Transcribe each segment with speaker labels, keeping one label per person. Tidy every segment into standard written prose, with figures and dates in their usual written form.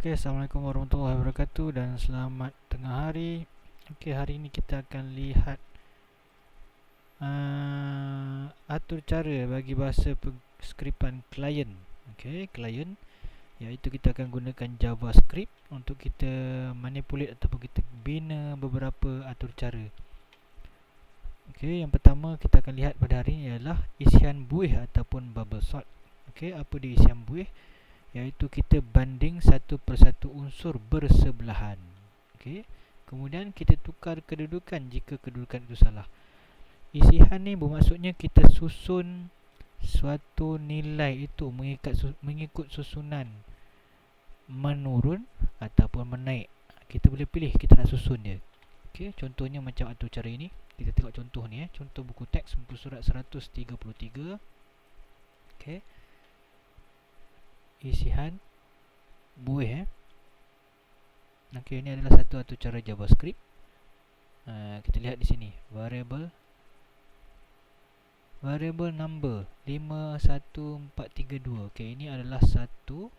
Speaker 1: Okey, Assalamualaikum warahmatullahi wabarakatuh dan selamat tengah hari. Okey, hari ini kita akan lihat atur cara bagi bahasa skripan klien. Okey, klien, iaitu kita akan gunakan JavaScript untuk kita manipulate ataupun kita bina beberapa atur cara. Okey, yang pertama kita akan lihat pada hari ini ialah isian buih ataupun bubble sort. Okey, apa dia isian buih? Iaitu kita banding satu persatu unsur bersebelahan. Okey. Kemudian kita tukar kedudukan jika kedudukan itu salah. Isihan ni bermaksudnya kita susun suatu nilai itu mengikut susunan menurun ataupun menaik. Kita boleh pilih kita nak susun dia. Okey, contohnya macam atur cara ini. Kita tengok contoh ni contoh buku teks muka surat 133. Okey. Isihan buih Okey, ini adalah satu atur cara JavaScript. Kita lihat di sini variable number 51432. Okey, ini adalah satu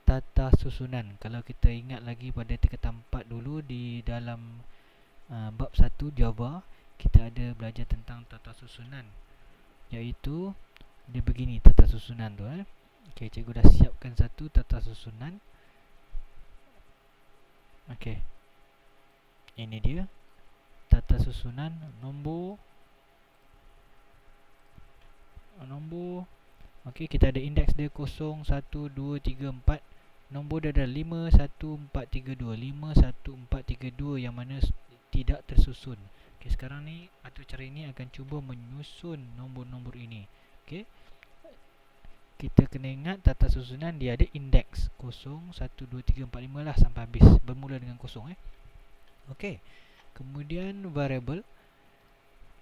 Speaker 1: tata susunan. Kalau kita ingat lagi pada tingkatan 4 dulu di dalam bab 1 Java, kita ada belajar tentang tata susunan, iaitu dia begini tata susunan tu Okey, cikgu dah siapkan satu tata susunan. Okey, ini dia tata susunan nombor. Okey, kita ada indeks dia 0, 1, 2, 3, 4. Nombor dia ada 5, 1, 4, 3, 2. 5, 1, 4, 3, 2 yang mana tidak tersusun. Okey, sekarang ni atur cara ini akan cuba menyusun nombor-nombor ini. Okey, kita kena ingat tata susunan dia ada indeks 0, 1, 2, 3, 4, 5 lah sampai habis, bermula dengan 0 Okey, kemudian variable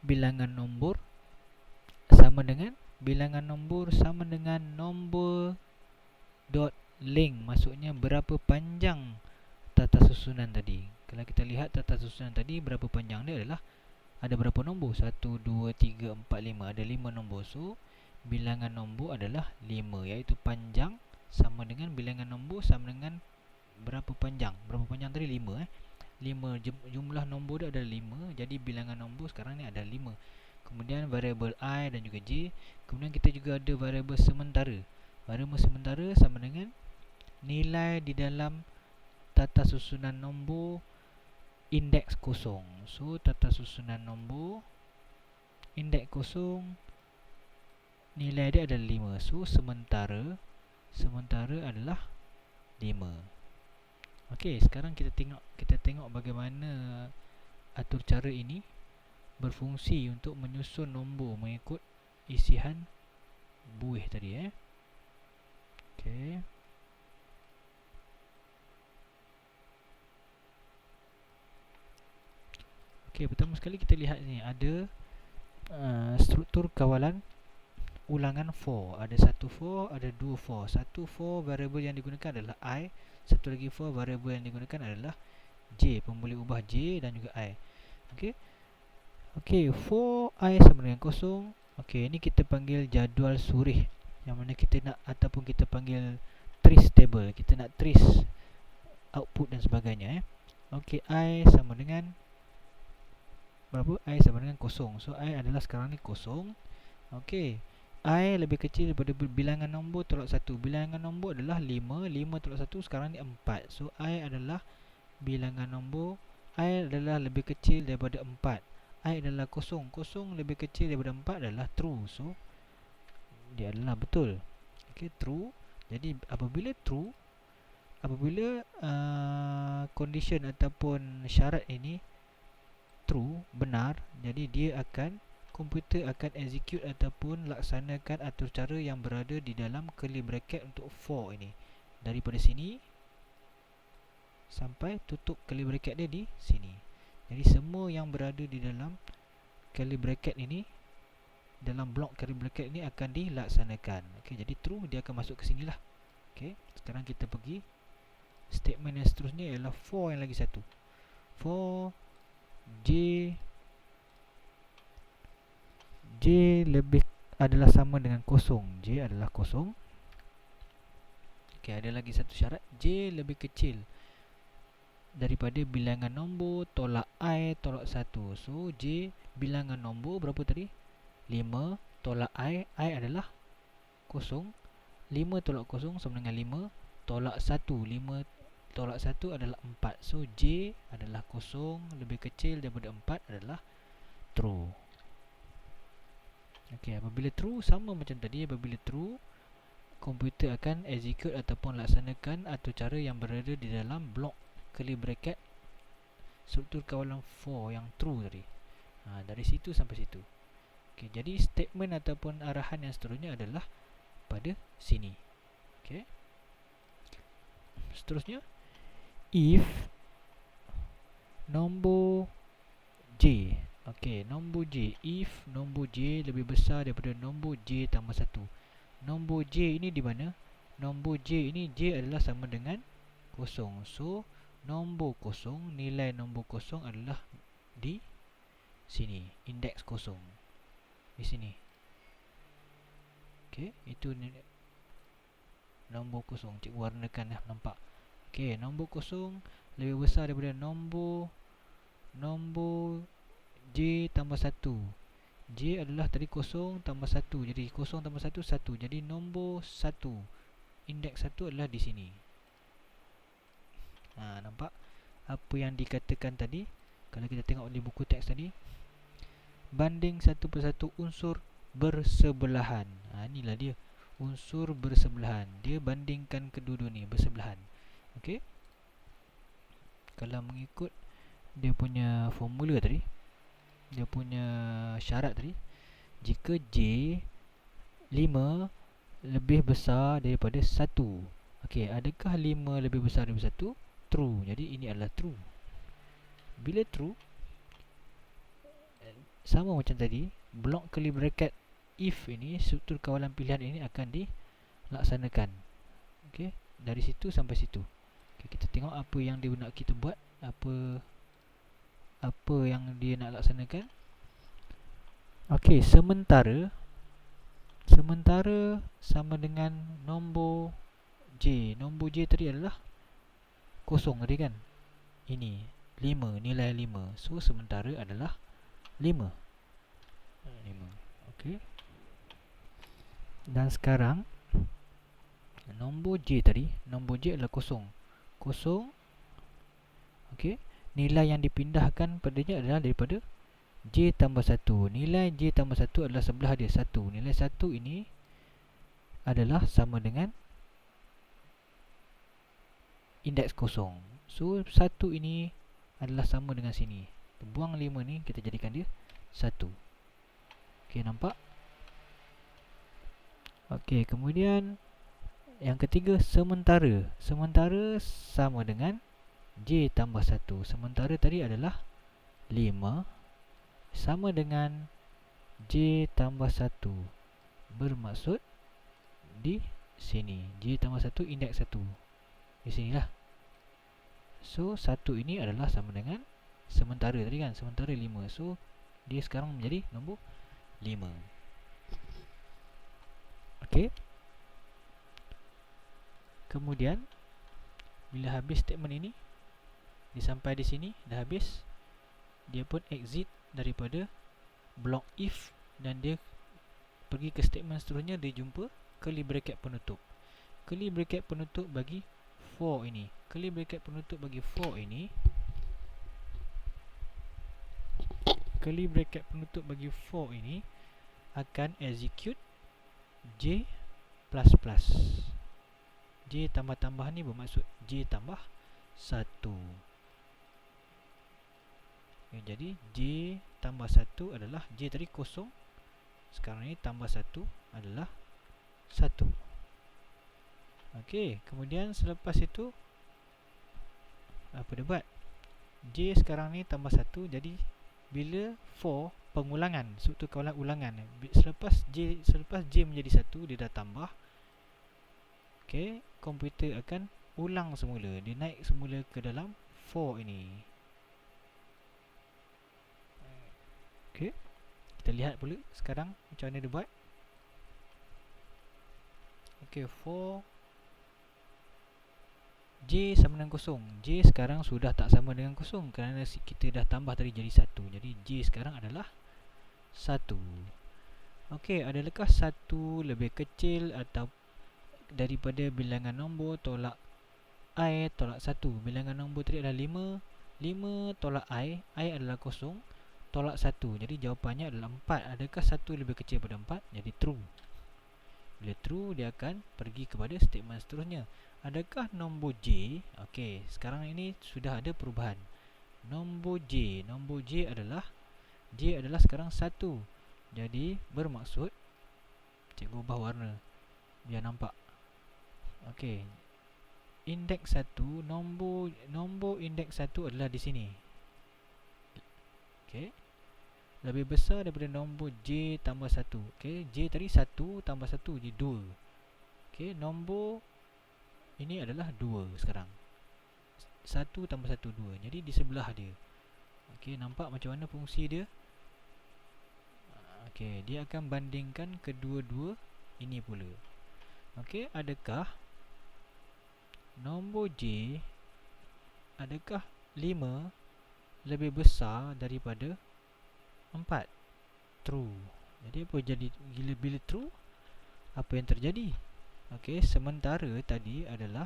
Speaker 1: bilangan nombor sama dengan nombor dot length, maksudnya berapa panjang tata susunan tadi. Kalau kita lihat tata susunan tadi, berapa panjang dia adalah ada berapa nombor? 1, 2, 3, 4, 5. Ada 5 nombor. So bilangan nombor adalah 5, iaitu panjang sama dengan bilangan nombor sama dengan berapa panjang. Berapa panjang tadi? 5 jumlah nombor dia adalah 5. Jadi bilangan nombor sekarang ni ada 5. Kemudian variable I dan juga J. Kemudian kita juga ada variable sementara. Variable sementara sama dengan nilai di dalam tata susunan nombor indeks 0. So tata susunan nombor indeks 0, nilai dia adalah 5. So sementara adalah 5. Okey, sekarang kita tengok bagaimana atur cara ini berfungsi untuk menyusun nombor mengikut isihan buih tadi Okey. Okey, pertama sekali kita lihat ni ada struktur kawalan ulangan for. Ada satu for, ada dua for. Satu for variable yang digunakan adalah I. Satu lagi for variable yang digunakan adalah J, pemboleh ubah J dan juga I. Okey. Okey, for I sama dengan 0. Okey, ini kita panggil jadual surih, yang mana kita nak ataupun kita panggil trace table. Kita nak trace output dan sebagainya Okey, I sama dengan berapa? I sama dengan 0. So I adalah sekarang ni 0. Okey, I lebih kecil daripada bilangan nombor tolak 1. Bilangan nombor adalah 5. 5 tolak 1 sekarang ni 4. So I adalah bilangan nombor, I adalah lebih kecil daripada 4. I adalah 0. 0 lebih kecil daripada 4 adalah true. So dia adalah betul. Okey, true. Jadi apabila true, apabila condition ataupun syarat ini true, benar, jadi dia akan komputer akan execute ataupun laksanakan atur cara yang berada di dalam curly bracket untuk for ini. Daripada sini sampai tutup curly bracket dia di sini. Jadi semua yang berada di dalam curly bracket ini, dalam blok curly bracket ini akan dilaksanakan. Okey, jadi true dia akan masuk ke sinilah. Okey, sekarang kita pergi statement yang seterusnya ialah for yang lagi satu. For J lebih adalah sama dengan 0. J adalah 0. Okey, ada lagi satu syarat, J lebih kecil daripada bilangan nombor tolak I tolak 1. So J bilangan nombor berapa tadi? 5 tolak I adalah kosong. 5 tolak kosong sama dengan 5 tolak 1. 5 tolak 1 adalah 4. So J adalah kosong lebih kecil daripada 4 adalah true. Okey, apabila true sama macam tadi, apabila true komputer akan execute ataupun laksanakan atau cara yang berada di dalam blok curly bracket struktur kawalan for yang true tadi. Dari situ sampai situ. Okey, jadi statement ataupun arahan yang seterusnya adalah pada sini. Okey. Seterusnya, if nombor J. Okey, nombor J. If nombor J lebih besar daripada nombor J tambah 1. Nombor J ini di mana? Nombor J ini, J adalah sama dengan kosong. So nombor kosong, nilai nombor kosong adalah di sini, indeks kosong di sini. Okey, itu nombor kosong. Cikgu warnakan dah, nampak. Okey, nombor kosong lebih besar daripada nombor J tambah 1. J adalah tadi kosong tambah 1. Jadi kosong tambah 1, 1. Jadi nombor 1, indeks 1 adalah di sini. Nampak apa yang dikatakan tadi? Kalau kita tengok di buku teks tadi, banding satu persatu unsur bersebelahan. Inilah dia, unsur bersebelahan. Dia bandingkan kedua-dua ni bersebelahan. Okey. Kalau mengikut dia punya formula tadi, dia punya syarat tadi, jika J 5 lebih besar daripada 1. Okey, adakah 5 lebih besar daripada 1? True. Jadi ini adalah true. Bila true, sama macam tadi, blok curly bracket if ini, struktur kawalan pilihan ini akan dilaksanakan. Okey, dari situ sampai situ. Okey, kita tengok apa yang dia nak kita buat, apa yang dia nak laksanakan. Okey, sementara sama dengan nombor J. Nombor J tadi adalah kosong tadi kan. Ini 5, nilai 5. So sementara adalah 5. Okey. Dan sekarang nombor J tadi, nombor J adalah kosong. Okey. Nilai yang dipindahkan padanya adalah daripada J tambah 1. Nilai J tambah 1 adalah sebelah dia 1. Nilai 1 ini adalah sama dengan indeks kosong. So 1 ini adalah sama dengan sini. Buang 5 ni, kita jadikan dia 1. Okey, nampak? Okey, kemudian yang ketiga, sementara. Sementara sama dengan J tambah 1. Sementara tadi adalah 5 sama dengan J tambah 1. Bermaksud di sini, J tambah 1 indeks 1. Di sinilah. So 1 ini adalah sama dengan sementara tadi kan, sementara 5. So dia sekarang menjadi nombor 5. Okey. Kemudian bila habis statement ini, dia sampai di sini, dah habis, dia pun exit daripada blok if dan dia pergi ke statement seterusnya. Dia jumpa curly bracket penutup. Curly bracket penutup bagi for ini. Curly bracket penutup bagi for ini, curly bracket penutup bagi for ini akan execute J plus plus. J tambah-tambah ni bermaksud J tambah 1. Jadi J tambah 1 adalah J tadi kosong, sekarang ni tambah 1 adalah 1. Okey, kemudian selepas itu apa dia buat? J sekarang ni tambah 1. Jadi bila for pengulangan, struktur kawalan ulangan, selepas J menjadi 1, dia dah tambah. Okey, komputer akan ulang semula. Dia naik semula ke dalam for ini. Okey, kita lihat pula sekarang macam mana dia buat. Okey, for J sama dengan kosong. J sekarang sudah tak sama dengan kosong kerana kita dah tambah tadi jadi 1. Jadi J sekarang adalah 1. Okey, adakah 1 lebih kecil atau daripada bilangan nombor tolak I tolak 1? Bilangan nombor tadi adalah 5. 5 tolak I adalah kosong, tolak 1. Jadi jawapannya adalah 4. Adakah 1 lebih kecil daripada 4? Jadi true. Bila true, dia akan pergi kepada statement seterusnya. Adakah nombor J? Okey, sekarang ini sudah ada perubahan. Nombor J adalah sekarang 1. Jadi bermaksud cikgu ubah warna biar nampak. Okey. Indeks 1, nombor indeks 1 adalah di sini. Okey. Lebih besar daripada nombor J tambah 1. Okey, J tadi 1 tambah 1 jadi 2. Okey, nombor ini adalah 2 sekarang. 1 tambah 1, 2. Jadi di sebelah dia. Okey, nampak macam mana fungsi dia? Okey, dia akan bandingkan kedua-dua ini pula. Okey, adakah nombor J, adakah 5 lebih besar daripada 4? True. Jadi apa jadi bila true? Apa yang terjadi? Okey, sementara tadi adalah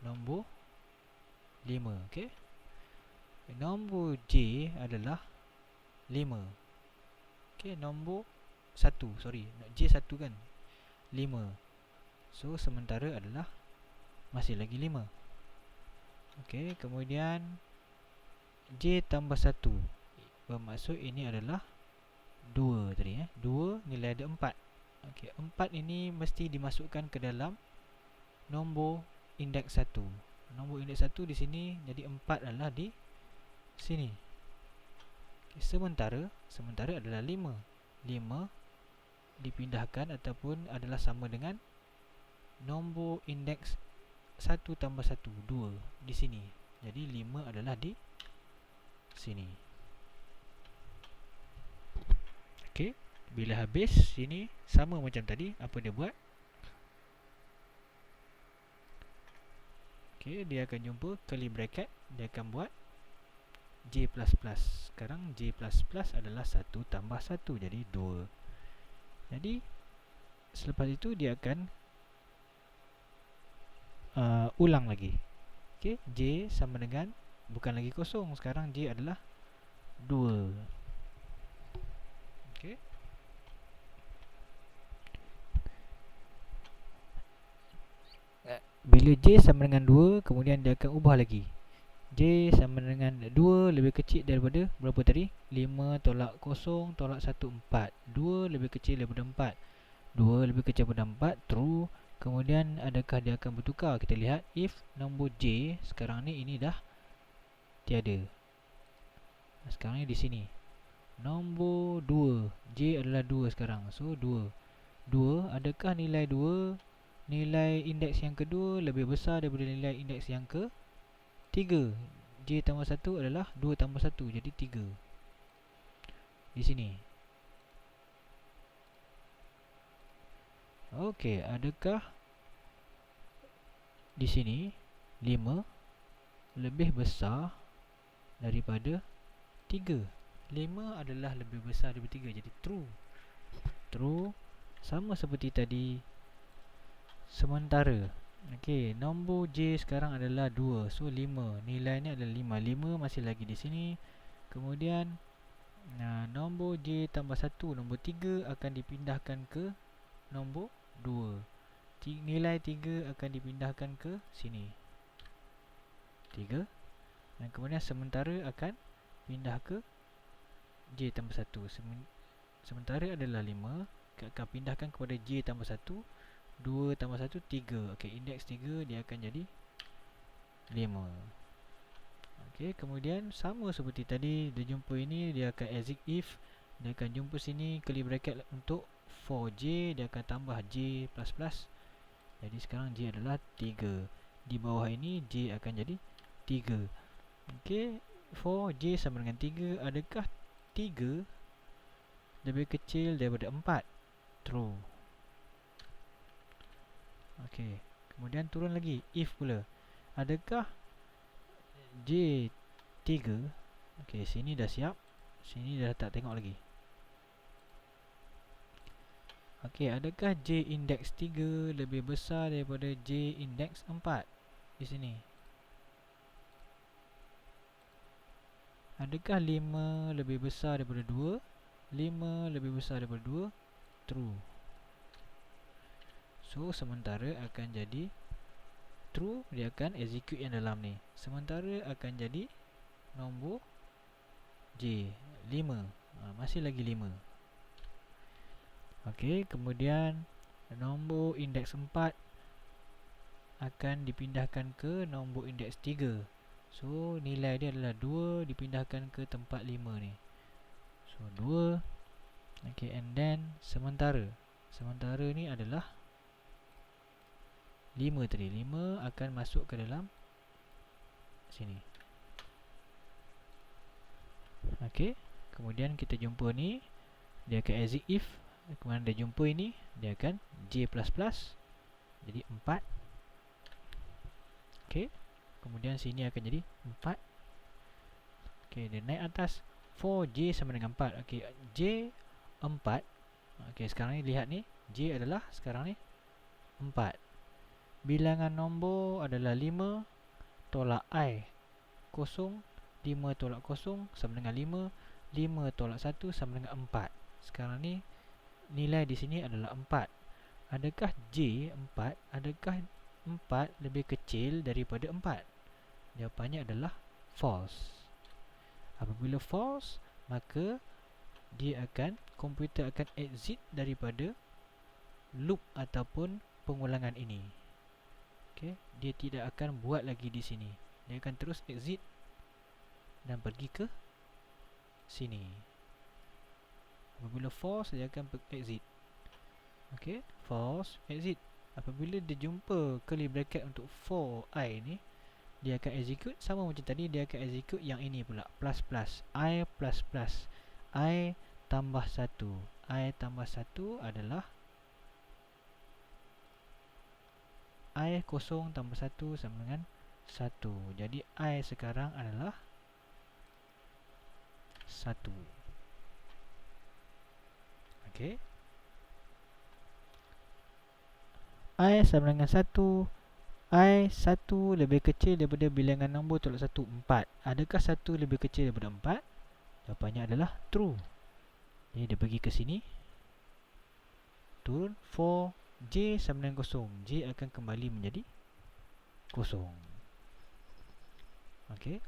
Speaker 1: nombor 5. Okey. Nombor J adalah 5. Okey, nombor 1, sorry, J 1 kan 5. So sementara adalah masih lagi 5. Okey, kemudian J tambah 1 bermaksud ini adalah 2 tadi 2 nilai ada 4. Okey, 4 ini mesti dimasukkan ke dalam nombor indeks 1. Nombor indeks 1 di sini, jadi 4 adalah di sini. Okay, sementara adalah 5. 5 dipindahkan ataupun adalah sama dengan nombor indeks 1 tambah 1, 2 di sini. Jadi 5 adalah di sini. Okey, bila habis sini sama macam tadi, apa dia buat? Okey, dia akan jumpa curly bracket, dia akan buat J++. Sekarang J++ adalah 1 tambah 1, jadi 2. Jadi selepas itu dia akan ulang lagi. Okey, J sama dengan bukan lagi kosong, sekarang J adalah 2. Okey. Bila J sama dengan 2, kemudian dia akan ubah lagi. J sama dengan 2 lebih kecil daripada berapa tadi? 5 tolak 0 tolak 1, 4. 2 lebih kecil daripada 4. 2 lebih kecil daripada 4, true. Kemudian adakah dia akan bertukar? Kita lihat if nombor J sekarang ni ini dah tiada. Sekarang ni di sini. Nombor 2, J adalah 2 sekarang. So 2. 2, adakah nilai 2, nilai indeks yang kedua lebih besar daripada nilai indeks yang ke 3? J tambah 1 adalah 2 tambah 1, jadi 3. Di sini. Okey, adakah di sini 5 lebih besar daripada 3? 5 adalah lebih besar daripada 3, jadi true. True. Sama seperti tadi. Sementara okey, nombor J sekarang adalah 2. So 5, nilainya adalah 5. 5 masih lagi di sini. Kemudian nombor J tambah 1, nombor 3 akan dipindahkan ke nombor 2. Nilai 3 akan dipindahkan ke sini 3. Dan kemudian sementara akan pindah ke J tambah 1. Sementara adalah 5, akan pindahkan kepada J tambah 1. 2 tambah 1, 3. Okey, indeks 3 dia akan jadi 5. Okey, kemudian sama seperti tadi, dia jumpa ini, dia akan exit if. Dia akan jumpa sini curly bracket untuk 4J, dia akan tambah J++. Jadi sekarang J adalah 3. Di bawah ini J akan jadi 3. Okey, 4J sama dengan 3. Adakah 3 lebih kecil daripada 4? True. Okey, kemudian turun lagi if pula. Adakah J3? Okey, sini dah siap. Sini dah tak tengok lagi. Okey, adakah J indeks 3 lebih besar daripada J indeks 4? Di sini. Adakah 5 lebih besar daripada 2? 5 lebih besar daripada 2? True. So, sementara akan jadi true, dia akan execute yang dalam ni. Sementara akan jadi nombor J 5. Masih lagi 5. Okey, kemudian nombor indeks 4 akan dipindahkan ke nombor indeks 3. So, nilai dia adalah 2 dipindahkan ke tempat 5 ni. So, 2. Okey, and then sementara ni adalah 5 tadi. 5 akan masuk ke dalam sini. Okey, kemudian kita jumpa ni, dia akan exit if. Kemudian dia jumpa ini, dia akan J++, jadi 4. Okey, kemudian sini akan jadi 4. Okey, dia naik atas 4J sama dengan 4. Okey, J 4. Okey, sekarang ni lihat ni, J adalah sekarang ni 4. Bilangan nombor adalah 5 tolak I kosong. 5 tolak kosong sama dengan 5. 5 tolak 1 sama dengan 4. Sekarang ni nilai di sini adalah 4. Adakah J 4? Adakah 4 lebih kecil daripada 4? Jawapannya adalah false. Apabila false, maka komputer akan exit daripada loop ataupun pengulangan ini. Okay, dia tidak akan buat lagi di sini. Dia akan terus exit dan pergi ke sini. Apabila false, dia akan exit. Okay, false, exit. Apabila dia jumpa curly bracket untuk for I ni, dia akan execute sama macam tadi. Dia akan execute yang ini pula, plus plus, I plus plus, I tambah 1. I tambah 1 adalah I kosong tambah 1 sama dengan 1. Jadi I sekarang adalah 1. Okey, I sama dengan 1. I 1 lebih kecil daripada bilangan nombor tolak 1, 4. Adakah 1 lebih kecil daripada 4? Jawapannya adalah true. Jadi dia pergi ke sini, turun 4. J sama dengan kosong. J akan kembali menjadi kosong. Okey,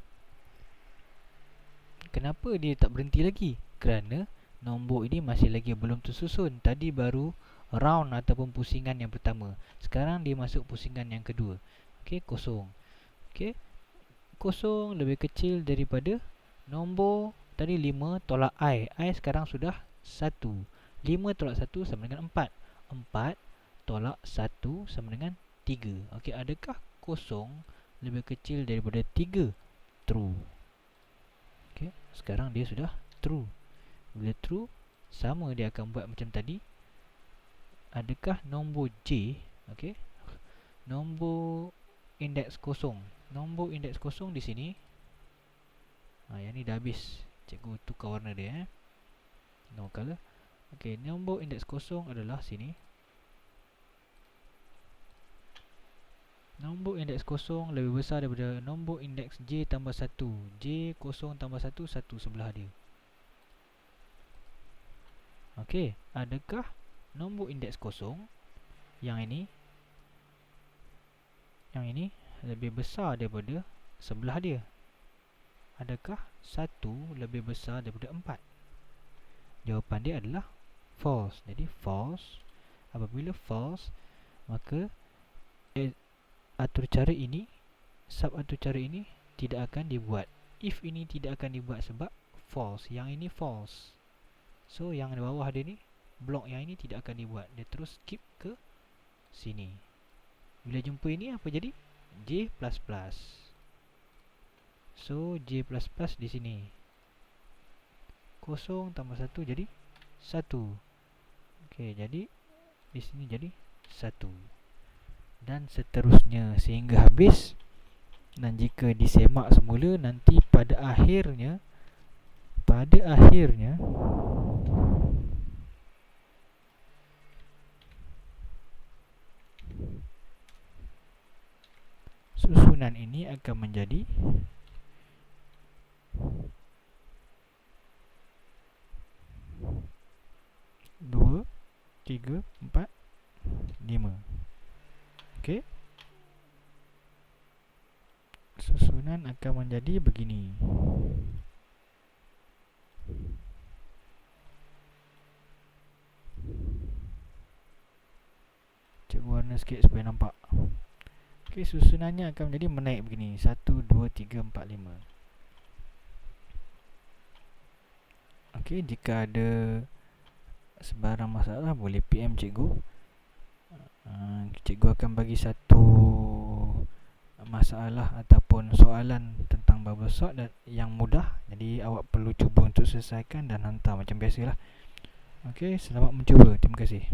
Speaker 1: kenapa dia tak berhenti lagi? Kerana nombor ini masih lagi belum tersusun. Tadi baru round ataupun pusingan yang pertama. Sekarang dia masuk pusingan yang kedua. Okey, kosong. Okey, kosong lebih kecil daripada nombor tadi 5 tolak I. I sekarang sudah 1. 5 tolak 1 sama dengan 4. 4 tolak 1 sama dengan 3. Okey, adakah kosong lebih kecil daripada 3? True. Okey, sekarang dia sudah true. Bila true, sama dia akan buat macam tadi. Adakah nombor J, okey, nombor indeks kosong. Nombor indeks kosong di sini. Yang ni dah habis. Cikgu tukar warna dia. No color. Okey, nombor indeks kosong adalah sini. Nombor indeks kosong lebih besar daripada nombor indeks J tambah 1. J kosong tambah 1, 1 sebelah dia. Okey, adakah nombor indeks kosong yang ini lebih besar daripada sebelah dia? Adakah 1 lebih besar daripada 4? Jawapan dia adalah false. Jadi false. Apabila false, maka atur cara ini, sub atur cara ini tidak akan dibuat. If ini tidak akan dibuat sebab false. Yang ini false. So yang di bawah dia ni, blok yang ini tidak akan dibuat. Dia terus skip ke sini. Bila jumpa ini apa jadi? J++. So J++ di sini. Kosong tambah 1 jadi 1. Okey, jadi di sini jadi 1. Dan seterusnya sehingga habis Dan jika disemak semula, nanti pada akhirnya susunan ini akan menjadi 2, 3, 4, 5. Okey. Susunan akan menjadi begini. Cikgu warna sikit supaya nampak. Okey, susunannya akan menjadi menaik begini. 1, 2, 3, 4, 5. Okey, jika ada sebarang masalah boleh PM cikgu. Cikgu akan bagi satu masalah ataupun soalan tentang bubble sort yang mudah. Jadi awak perlu cuba untuk selesaikan dan hantar macam biasalah. Okey, selamat mencuba. Terima kasih.